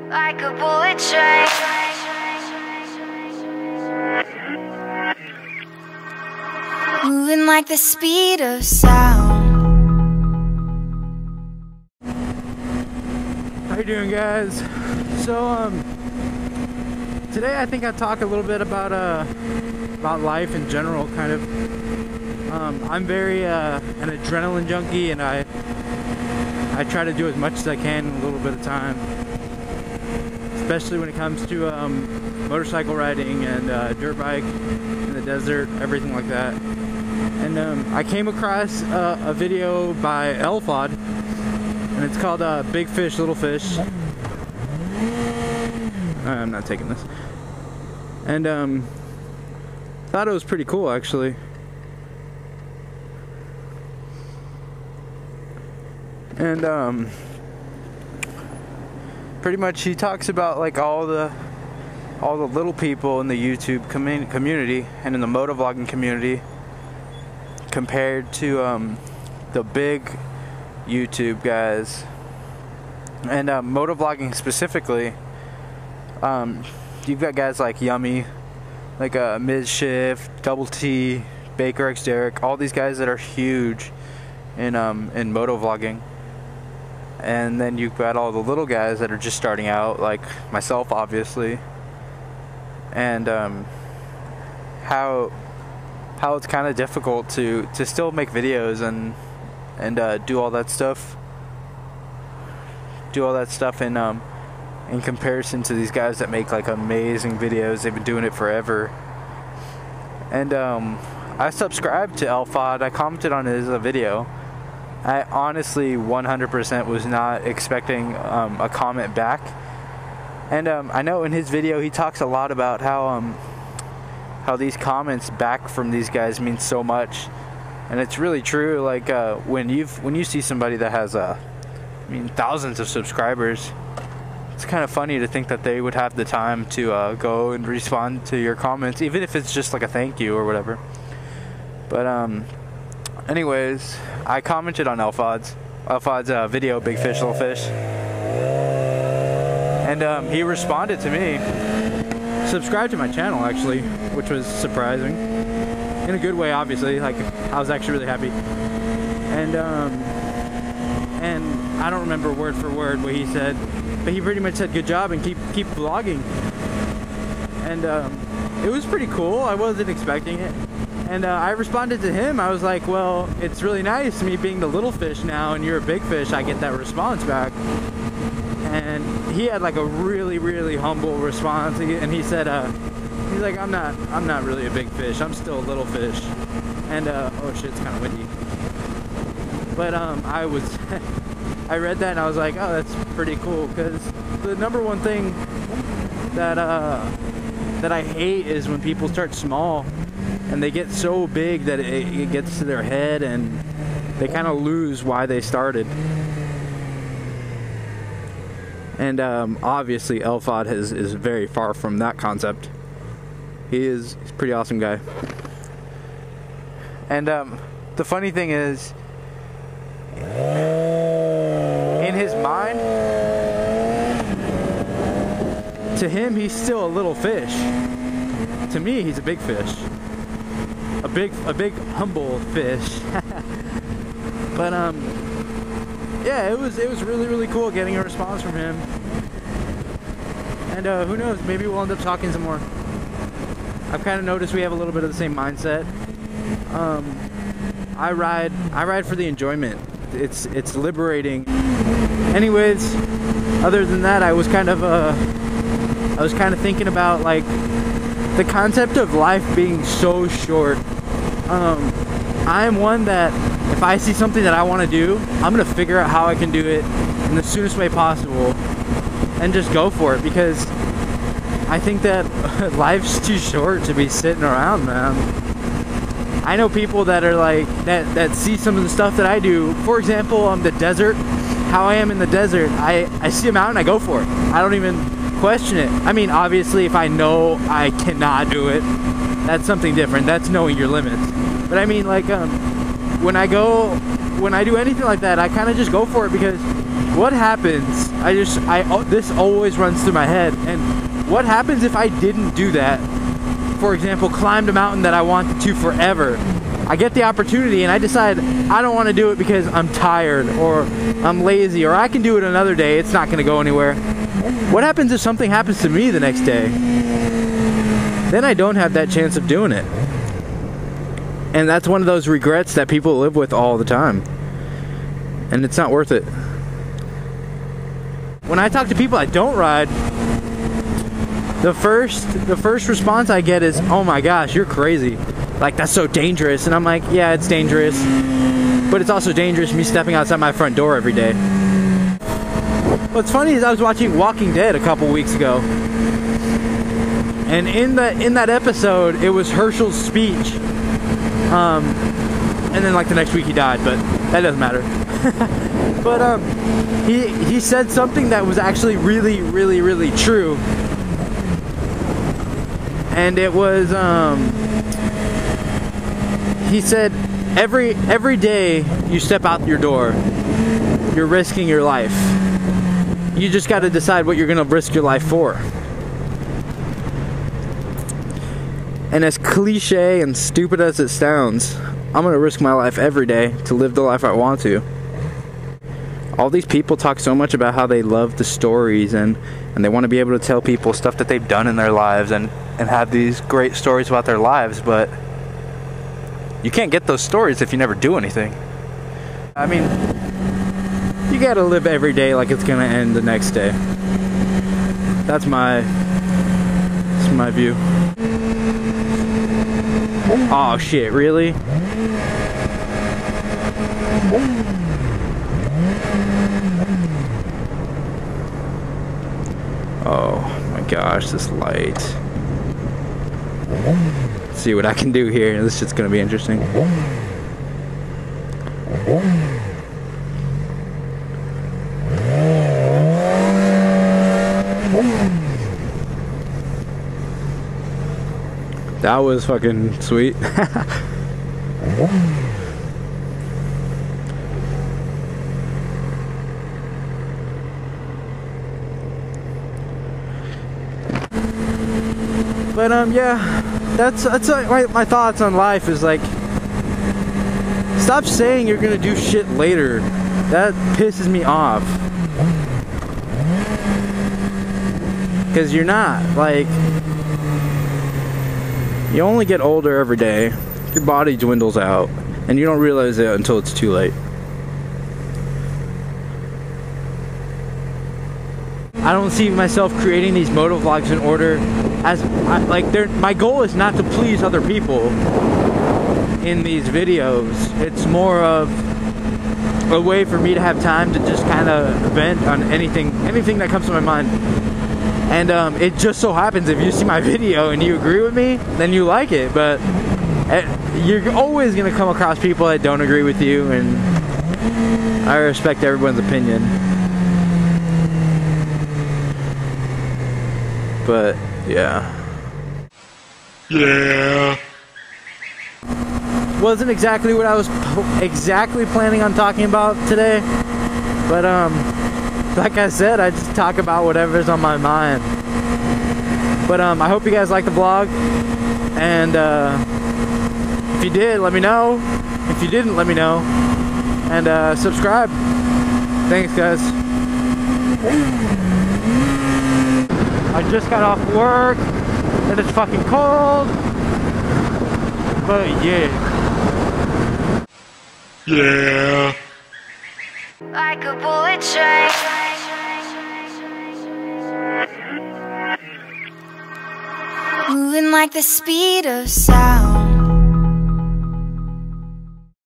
like a bullet train. Moving like the speed of sound. How you doing, guys? So today I think I'll talk a little bit about life in general, kind of. I'm very an adrenaline junkie, and I try to do as much as I can in a little bit of time, especially when it comes to motorcycle riding and dirt bike in the desert, everything like that. And I came across a video by LaneSplit, and it's called Big Fish, Little Fish. I'm not taking this. And thought it was pretty cool, actually. And pretty much he talks about like all the little people in the YouTube community and in the motovlogging community compared to the big YouTube guys. And motovlogging specifically, you've got guys like Yummy, like Midshift, Double T, Baker X Derek, all these guys that are huge in motovlogging. And then you've got all the little guys that are just starting out, like myself, obviously. And how it's kind of difficult to still make videos and do all that stuff. In comparison to these guys that make like amazing videos. They've been doing it forever. And I subscribed to LaneSplit. I commented on his video. I honestly 100% was not expecting a comment back. And I know in his video he talks a lot about how these comments back from these guys mean so much. And it's really true. Like when you see somebody that has thousands of subscribers, it's kind of funny to think that they would have the time to go and respond to your comments, even if it's just like a thank you or whatever. But anyways, I commented on LaneSplit's video, Big Fish, Little Fish, and he responded to me, subscribed to my channel actually, which was surprising, in a good way, obviously. Like, I was actually really happy, and I don't remember word for word what he said, but he pretty much said good job and keep vlogging. And it was pretty cool. I wasn't expecting it. And I responded to him. I was like, well, it's really nice, me being the little fish now and you're a big fish, I get that response back. And he had like a really, really humble response. And he said, he's like, I'm not really a big fish, I'm still a little fish. And oh shit, it's kind of windy. But I read that and I was like, oh, that's pretty cool, because the number one thing that I hate is when people start small and they get so big that it gets to their head and they kind of lose why they started. And obviously LaneSplit is very far from that concept. He's a pretty awesome guy. And the funny thing is, in his mind, to him he's still a little fish. To me, he's a big fish. A big humble fish. But yeah, it was really, really cool getting a response from him. And who knows, maybe we'll end up talking some more. I've kind of noticed we have a little bit of the same mindset. I ride for the enjoyment. It's liberating. Anyways, other than that, I was kind of thinking about like the concept of life being so short. I am one that if I see something that I want to do, I'm gonna figure out how I can do it in the soonest way possible and just go for it, because I think that life's too short to be sitting around, man. I know people that are like that see some of the stuff that I do. For example, the desert, how I am in the desert, I see a mountain, I go for it. I don't even question it. I mean, obviously, if I know I cannot do it, that's something different. That's knowing your limits. But I mean, like, when I do anything like that, I kind of just go for it, because what happens, this always runs through my head, and what happens if I didn't do that? For example, climbed a mountain that I wanted to forever. I get the opportunity and I decide I don't want to do it because I'm tired or I'm lazy or I can do it another day, it's not going to go anywhere. What happens if something happens to me the next day? Then I don't have that chance of doing it. And that's one of those regrets that people live with all the time. And it's not worth it. When I talk to people that don't ride, the first response I get is, "Oh my gosh, you're crazy. Like, that's so dangerous." And I'm like, yeah, it's dangerous. But it's also dangerous me stepping outside my front door every day. What's funny is I was watching Walking Dead a couple weeks ago. And in that episode, it was Herschel's speech. And then like the next week he died, but that doesn't matter. But he said something that was actually really, really, really true. And it was, he said, every day you step out your door, you're risking your life. You just got to decide what you're going to risk your life for. And as cliche and stupid as it sounds, I'm going to risk my life every day to live the life I want to. All these people talk so much about how they love the stories and they want to be able to tell people stuff that they've done in their lives and have these great stories about their lives, but you can't get those stories if you never do anything. I mean, you gotta live every day like it's gonna end the next day. That's my view. Oh shit, really? Oh my gosh, this light. Let's see what I can do here. This shit's gonna be interesting. That was fucking sweet. But yeah, that's my thoughts on life is like, stop saying you're gonna do shit later. That pisses me off. Because you're not. Like, you only get older every day. Your body dwindles out, and you don't realize it until it's too late. I don't see myself creating these motovlogs in order as my goal is not to please other people in these videos. It's more of a way for me to have time to just kind of vent on anything that comes to my mind. And it just so happens if you see my video and you agree with me, then you like it. But you're always going to come across people that don't agree with you, and I respect everyone's opinion. But yeah. Wasn't exactly what I was exactly planning on talking about today, but like I said, I just talk about whatever's on my mind. But I hope you guys like the vlog, and if you did, let me know. If you didn't, let me know, and subscribe. Thanks, guys. I just got off work, and it's fucking cold, but yeah. Like a bullet train, moving like the speed of sound.